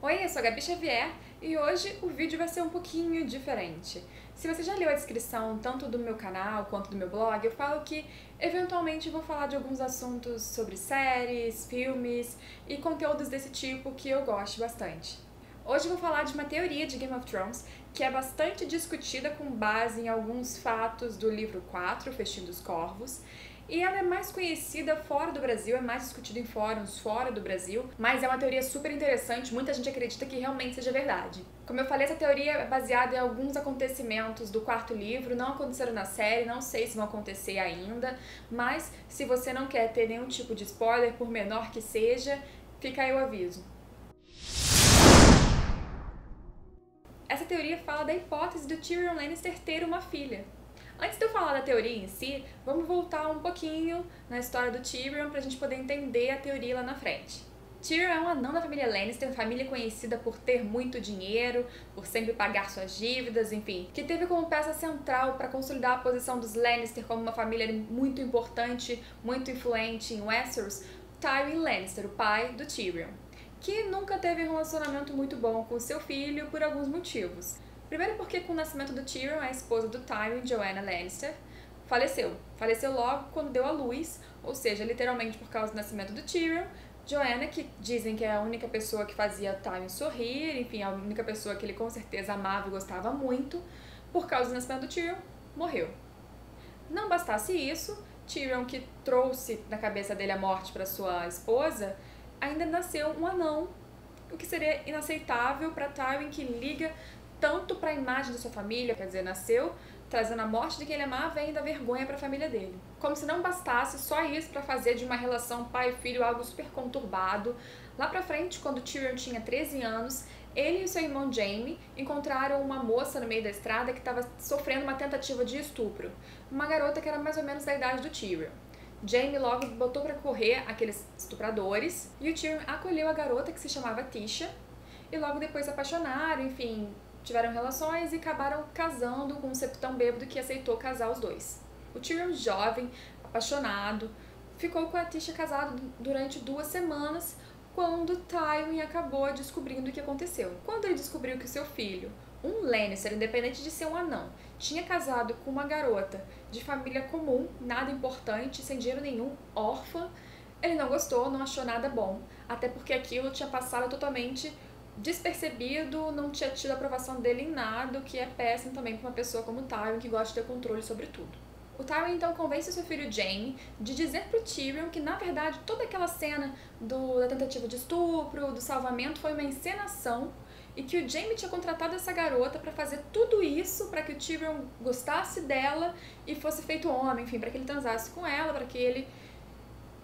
Oi, eu sou a Gabi Xavier e hoje o vídeo vai ser um pouquinho diferente. Se você já leu a descrição tanto do meu canal quanto do meu blog, eu falo que eventualmente vou falar de alguns assuntos sobre séries, filmes e conteúdos desse tipo que eu gosto bastante. Hoje eu vou falar de uma teoria de Game of Thrones que é bastante discutida com base em alguns fatos do livro 4, O Festim dos Corvos, e ela é mais conhecida fora do Brasil, é mais discutida em fóruns fora do Brasil, mas é uma teoria super interessante, muita gente acredita que realmente seja verdade. Como eu falei, essa teoria é baseada em alguns acontecimentos do quarto livro, não aconteceram na série, não sei se vão acontecer ainda, mas se você não quer ter nenhum tipo de spoiler, por menor que seja, fica aí o aviso. Essa teoria fala da hipótese do Tyrion Lannister ter uma filha. Antes de eu falar da teoria em si, vamos voltar um pouquinho na história do Tyrion pra gente poder entender a teoria lá na frente. Tyrion é um anão da família Lannister, família conhecida por ter muito dinheiro, por sempre pagar suas dívidas, enfim, que teve como peça central para consolidar a posição dos Lannister como uma família muito importante, muito influente em Westeros, Tywin Lannister, o pai do Tyrion, que nunca teve um relacionamento muito bom com seu filho por alguns motivos. Primeiro porque com o nascimento do Tyrion, a esposa do Tywin, Joanna Lannister, faleceu. Faleceu logo quando deu à luz, ou seja, literalmente por causa do nascimento do Tyrion. Joanna, que dizem que é a única pessoa que fazia Tywin sorrir, enfim, a única pessoa que ele com certeza amava e gostava muito, por causa do nascimento do Tyrion, morreu. Não bastasse isso, Tyrion, que trouxe na cabeça dele a morte para sua esposa, ainda nasceu um anão, o que seria inaceitável para Tywin, que liga tanto para a imagem da sua família, quer dizer, nasceu trazendo a morte de quem ele amava e ainda vergonha para a família dele. Como se não bastasse só isso para fazer de uma relação pai e filho algo super conturbado. Lá pra frente, quando Tyrion tinha 13 anos, ele e seu irmão Jaime encontraram uma moça no meio da estrada que estava sofrendo uma tentativa de estupro. Uma garota que era mais ou menos da idade do Tyrion. Jaime logo botou para correr aqueles estupradores e o Tyrion acolheu a garota, que se chamava Tisha, e logo depois se apaixonaram, enfim, tiveram relações e acabaram casando com um septão bêbado que aceitou casar os dois. O Tyrion, jovem, apaixonado, ficou com a Tisha casado durante 2 semanas, quando Tywin acabou descobrindo o que aconteceu. Quando ele descobriu que o seu filho, um Lannister, independente de ser um anão, tinha casado com uma garota de família comum, nada importante, sem dinheiro nenhum, órfã, ele não gostou, não achou nada bom, até porque aquilo tinha passado totalmente despercebido, não tinha tido aprovação dele em nada, o que é péssimo também para uma pessoa como Tywin, que gosta de ter controle sobre tudo. O Tywin então convence seu filho Jaime de dizer pro Tyrion que, na verdade, toda aquela cena da tentativa de estupro, do salvamento, foi uma encenação e que o Jaime tinha contratado essa garota para fazer tudo isso para que o Tyrion gostasse dela e fosse feito homem, enfim, para que ele transasse com ela, para que ele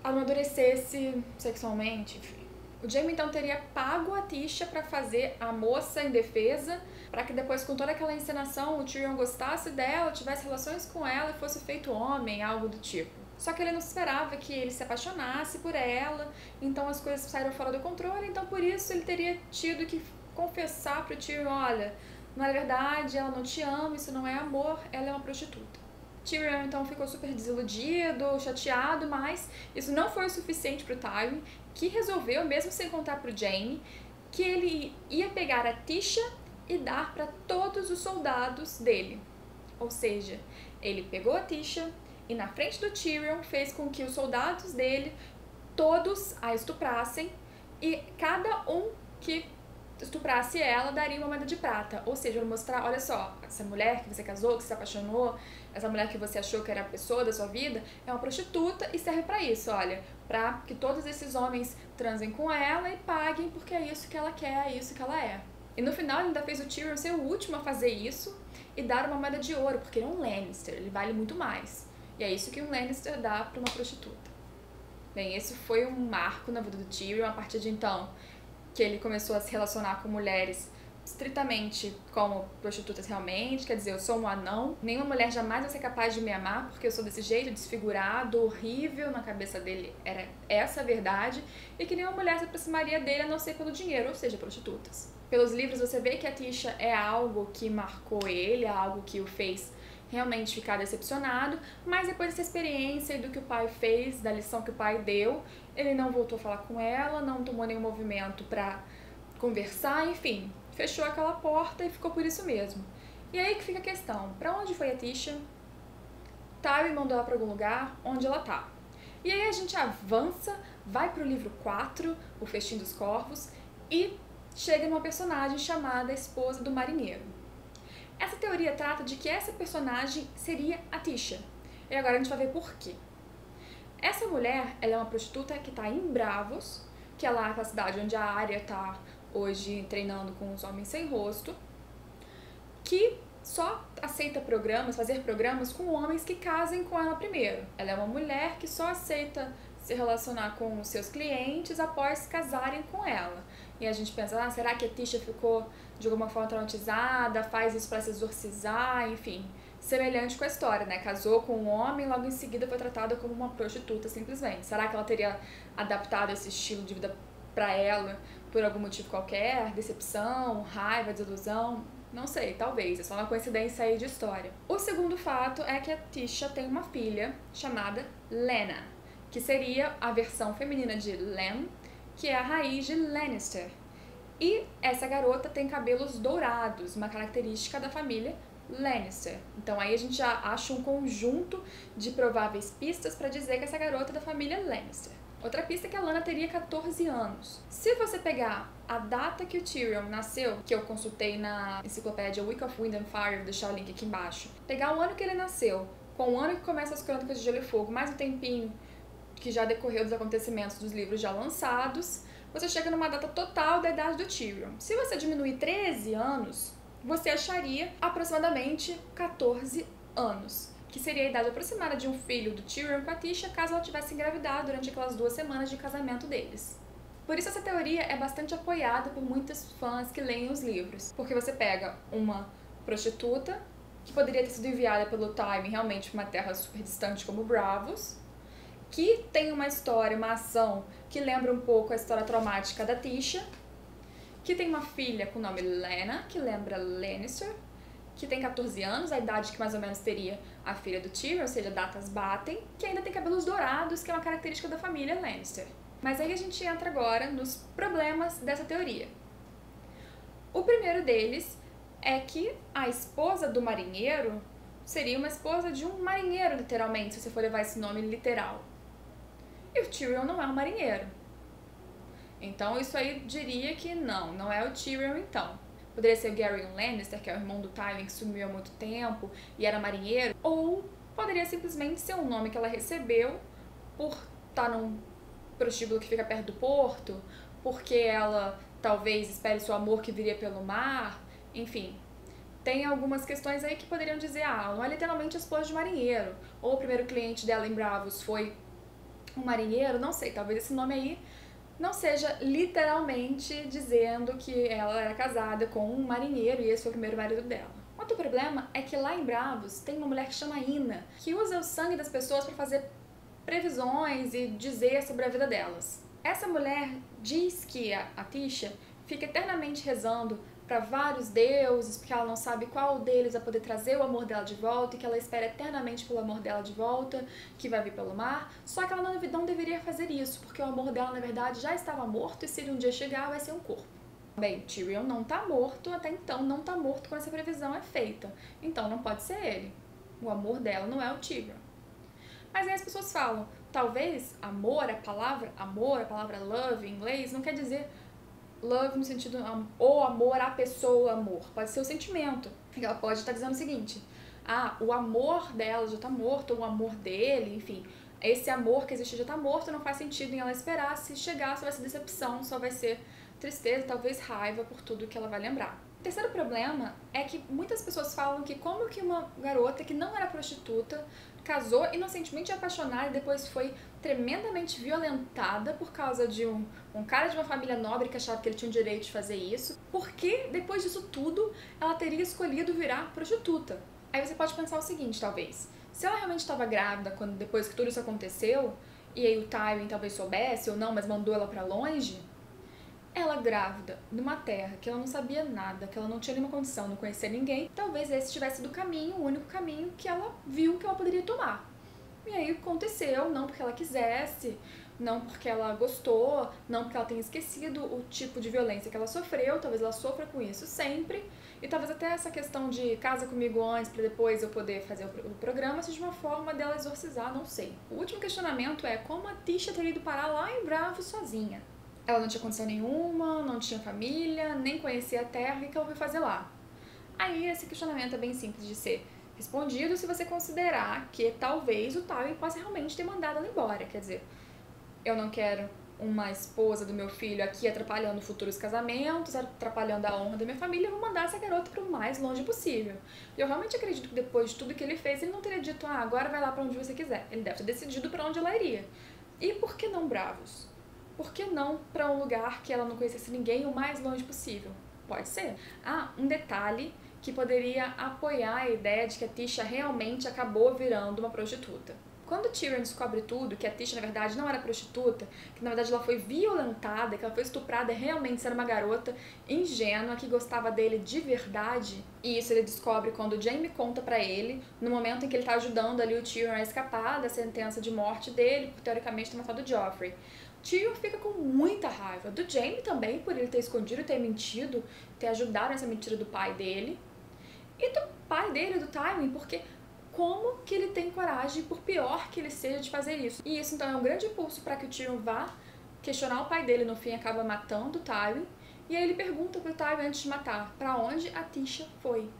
amadurecesse sexualmente, enfim. O Jaime então teria pago a Tisha para fazer a moça indefesa, para que depois, com toda aquela encenação, o Tyrion gostasse dela, tivesse relações com ela e fosse feito homem, algo do tipo. Só que ele não esperava que ele se apaixonasse por ela, então as coisas saíram fora do controle, então por isso ele teria tido que confessar pro Tyrion: olha, não é verdade, ela não te ama, isso não é amor, ela é uma prostituta. Tyrion então ficou super desiludido, chateado, mas isso não foi o suficiente pro Tywin, que resolveu, mesmo sem contar pro Jaime, que ele ia pegar a Tisha e dar para todos os soldados dele. Ou seja, ele pegou a Tisha e na frente do Tyrion fez com que os soldados dele todos a estuprassem e cada um que estuprasse ela, daria uma moeda de prata. Ou seja, para mostrar, olha só, essa mulher que você casou, que se apaixonou, essa mulher que você achou que era a pessoa da sua vida, é uma prostituta e serve para isso, olha, para que todos esses homens transem com ela e paguem porque é isso que ela quer, é isso que ela é. E no final ele ainda fez o Tyrion ser o último a fazer isso e dar uma moeda de ouro, porque ele é um Lannister, ele vale muito mais. E é isso que um Lannister dá para uma prostituta. Bem, esse foi um marco na vida do Tyrion. A partir de então que ele começou a se relacionar com mulheres estritamente como prostitutas realmente, quer dizer, eu sou um anão, nenhuma mulher jamais vai ser capaz de me amar porque eu sou desse jeito, desfigurado, horrível, na cabeça dele era essa a verdade, e que nenhuma mulher se aproximaria dele a não ser pelo dinheiro, ou seja, prostitutas. Pelos livros você vê que a Tisha é algo que marcou ele, é algo que o fez realmente ficar decepcionado, mas depois dessa experiência e do que o pai fez, da lição que o pai deu, ele não voltou a falar com ela, não tomou nenhum movimento para conversar, enfim, fechou aquela porta e ficou por isso mesmo. E aí que fica a questão, pra onde foi a Tisha? Tywin mandou ela pra algum lugar, onde ela tá? E aí a gente avança, vai pro livro 4, O Festim dos Corvos, e chega numa personagem chamada Esposa do Marinheiro. Essa teoria trata de que essa personagem seria a Tisha. E agora a gente vai ver por quê. Essa mulher, ela é uma prostituta que tá em Bravos, que é lá aquela cidade onde a Arya tá hoje treinando com os homens sem rosto, que só aceita fazer programas com homens que casem com ela primeiro. Ela é uma mulher que só aceita se relacionar com os seus clientes após casarem com ela. E a gente pensa, será que a Tisha ficou de alguma forma traumatizada, faz isso para se exorcizar, enfim, semelhante com a história, né? Casou com um homem, logo em seguida foi tratada como uma prostituta simplesmente. Será que ela teria adaptado esse estilo de vida para ela por algum motivo qualquer? Decepção, raiva, desilusão? Não sei, talvez, é só uma coincidência aí de história. O segundo fato é que a Tisha tem uma filha chamada Lena, que seria a versão feminina de Len, que é a raiz de Lannister. E essa garota tem cabelos dourados, uma característica da família Lannister. Então aí a gente já acha um conjunto de prováveis pistas para dizer que essa garota é da família Lannister. Outra pista é que a Lana teria 14 anos. Se você pegar a data que o Tyrion nasceu, que eu consultei na enciclopédia Week of Wind and Fire, vou deixar o link aqui embaixo, pegar o ano que ele nasceu, com o ano que começa as Crônicas de Gelo e Fogo, mais um tempinho que já decorreu dos acontecimentos dos livros já lançados, você chega numa data total da idade do Tyrion. Se você diminuir 13 anos, você acharia aproximadamente 14 anos, que seria a idade aproximada de um filho do Tyrion com a Tisha, caso ela tivesse engravidado durante aquelas 2 semanas de casamento deles. Por isso essa teoria é bastante apoiada por muitos fãs que leem os livros, porque você pega uma prostituta, que poderia ter sido enviada pelo Tywin realmente para uma terra super distante como Bravos, que tem uma história, uma ação que lembra um pouco a história traumática da Tisha, que tem uma filha com o nome Lena, que lembra Lannister, que tem 14 anos, a idade que mais ou menos teria a filha do Tyrion, ou seja, datas batem, que ainda tem cabelos dourados, que é uma característica da família Lannister. Mas aí a gente entra agora nos problemas dessa teoria. O primeiro deles é que a esposa do marinheiro seria uma esposa de um marinheiro, literalmente, se você for levar esse nome literal. E o Tyrion não é um marinheiro. Então isso aí diria que não é o Tyrion então. Poderia ser o Garyon Lannister, que é o irmão do Tywin, que sumiu há muito tempo e era marinheiro. Ou poderia simplesmente ser um nome que ela recebeu por estar num prostíbulo que fica perto do porto, porque ela talvez espere seu amor que viria pelo mar, enfim. Tem algumas questões aí que poderiam dizer, não é literalmente a esposa de marinheiro, ou o primeiro cliente dela em Bravos foi um marinheiro, não sei, talvez esse nome aí não seja literalmente dizendo que ela era casada com um marinheiro e esse foi o primeiro marido dela. Outro problema é que lá em Bravos tem uma mulher que chama Ina, que usa o sangue das pessoas para fazer previsões e dizer sobre a vida delas. Essa mulher diz que a Tisha fica eternamente rezando para vários deuses, porque ela não sabe qual deles vai poder trazer o amor dela de volta e que ela espera eternamente pelo amor dela de volta, que vai vir pelo mar, só que ela não deveria fazer isso, porque o amor dela, na verdade, já estava morto e se ele um dia chegar, vai ser um corpo. Bem, Tyrion não tá morto, até então não tá morto quando essa previsão é feita, então não pode ser ele. O amor dela não é o Tyrion. Mas aí as pessoas falam, talvez amor, a palavra love em inglês, não quer dizer love no sentido ou amor à pessoa, amor. Pode ser o sentimento. Ela pode estar dizendo o seguinte, o amor dela já está morto, ou o amor dele, enfim. Esse amor que existe já está morto, não faz sentido em ela esperar. Se chegar, só vai ser decepção, só vai ser tristeza, talvez raiva por tudo que ela vai lembrar. O terceiro problema é que muitas pessoas falam que como que uma garota que não era prostituta casou inocentemente apaixonada e depois foi tremendamente violentada por causa de um cara de uma família nobre que achava que ele tinha o direito de fazer isso, porque depois disso tudo ela teria escolhido virar prostituta. Aí você pode pensar o seguinte, talvez, se ela realmente estava grávida depois que tudo isso aconteceu, e aí o Tywin talvez soubesse ou não, mas mandou ela pra longe, ela grávida, numa terra que ela não sabia nada, que ela não tinha nenhuma condição, não conhecia ninguém, talvez esse tivesse sido o caminho, o único caminho que ela viu que ela poderia tomar. E aí aconteceu, não porque ela quisesse, não porque ela gostou, não porque ela tenha esquecido o tipo de violência que ela sofreu, talvez ela sofra com isso sempre, e talvez até essa questão de casa comigo antes para depois eu poder fazer o programa seja uma forma dela exorcizar, não sei. O último questionamento é como a Tisha teria ido parar lá em Bravo sozinha. Ela não tinha condição nenhuma, não tinha família, nem conhecia a terra, o que ela foi fazer lá? Aí esse questionamento é bem simples de ser respondido se você considerar que talvez o Tywin possa realmente ter mandado ela embora. Quer dizer, eu não quero uma esposa do meu filho aqui atrapalhando futuros casamentos, atrapalhando a honra da minha família, eu vou mandar essa garota para o mais longe possível. E eu realmente acredito que depois de tudo que ele fez, ele não teria dito, agora vai lá para onde você quiser. Ele deve ter decidido para onde ela iria. E por que não Bravos? Por que não para um lugar que ela não conhecesse ninguém o mais longe possível? Pode ser. Um detalhe que poderia apoiar a ideia de que a Tisha realmente acabou virando uma prostituta. Quando Tyrion descobre tudo, que a Tisha na verdade não era prostituta, que na verdade ela foi violentada, que ela foi estuprada, realmente era uma garota ingênua que gostava dele de verdade, e isso ele descobre quando o Jaime conta pra ele, no momento em que ele tá ajudando ali o Tyrion a escapar da sentença de morte dele, por teoricamente ter matado o Joffrey. Tyrion fica com muita raiva, do Jaime também, por ele ter escondido, ter mentido, ter ajudado nessa mentira do pai dele, e do pai dele, do Tywin, porque como que ele tem coragem, por pior que ele seja, de fazer isso? E isso então é um grande impulso para que o Tyrion vá questionar o pai dele, no fim acaba matando o Tywin, e aí ele pergunta pro Tywin antes de matar, pra onde a Tisha foi?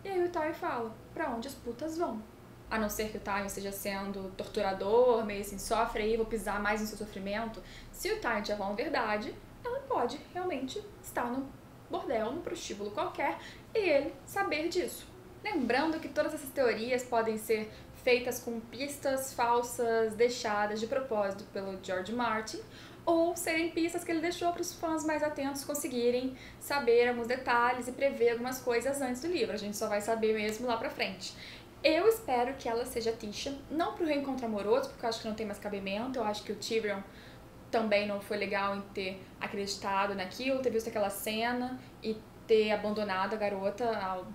E aí o Tywin fala, pra onde as putas vão? A não ser que o Tywin esteja sendo torturador, meio assim, sofre aí, vou pisar mais no seu sofrimento. Se o Tywin tiver falando verdade, ela pode realmente estar no bordel, no prostíbulo qualquer, e ele saber disso. Lembrando que todas essas teorias podem ser feitas com pistas falsas deixadas de propósito pelo George Martin, ou serem pistas que ele deixou para os fãs mais atentos conseguirem saber alguns detalhes e prever algumas coisas antes do livro. A gente só vai saber mesmo lá pra frente. Eu espero que ela seja a Tisha, não pro reencontro amoroso, porque eu acho que não tem mais cabimento, eu acho que o Tyrion também não foi legal em ter acreditado naquilo, ter visto aquela cena e ter abandonado a garota ao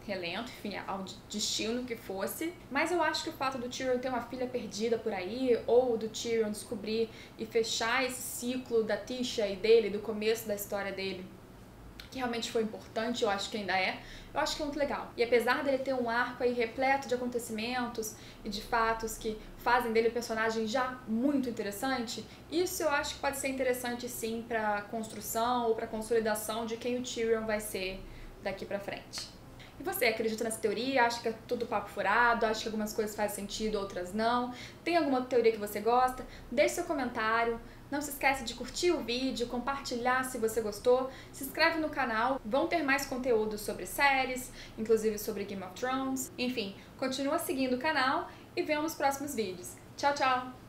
relento, enfim, ao destino que fosse. Mas eu acho que o fato do Tyrion ter uma filha perdida por aí, ou do Tyrion descobrir e fechar esse ciclo da Tisha e dele, do começo da história dele, que realmente foi importante, eu acho que ainda é, eu acho que é muito legal. E apesar dele ter um arco aí repleto de acontecimentos e de fatos que fazem dele um personagem já muito interessante, isso eu acho que pode ser interessante sim pra construção ou pra consolidação de quem o Tyrion vai ser daqui pra frente. E você, acredita nessa teoria? Acha que é tudo papo furado? Acha que algumas coisas fazem sentido, outras não? Tem alguma teoria que você gosta? Deixe seu comentário. Não se esquece de curtir o vídeo, compartilhar se você gostou. Se inscreve no canal. Vão ter mais conteúdo sobre séries, inclusive sobre Game of Thrones. Enfim, continua seguindo o canal e vemos nos próximos vídeos. Tchau, tchau!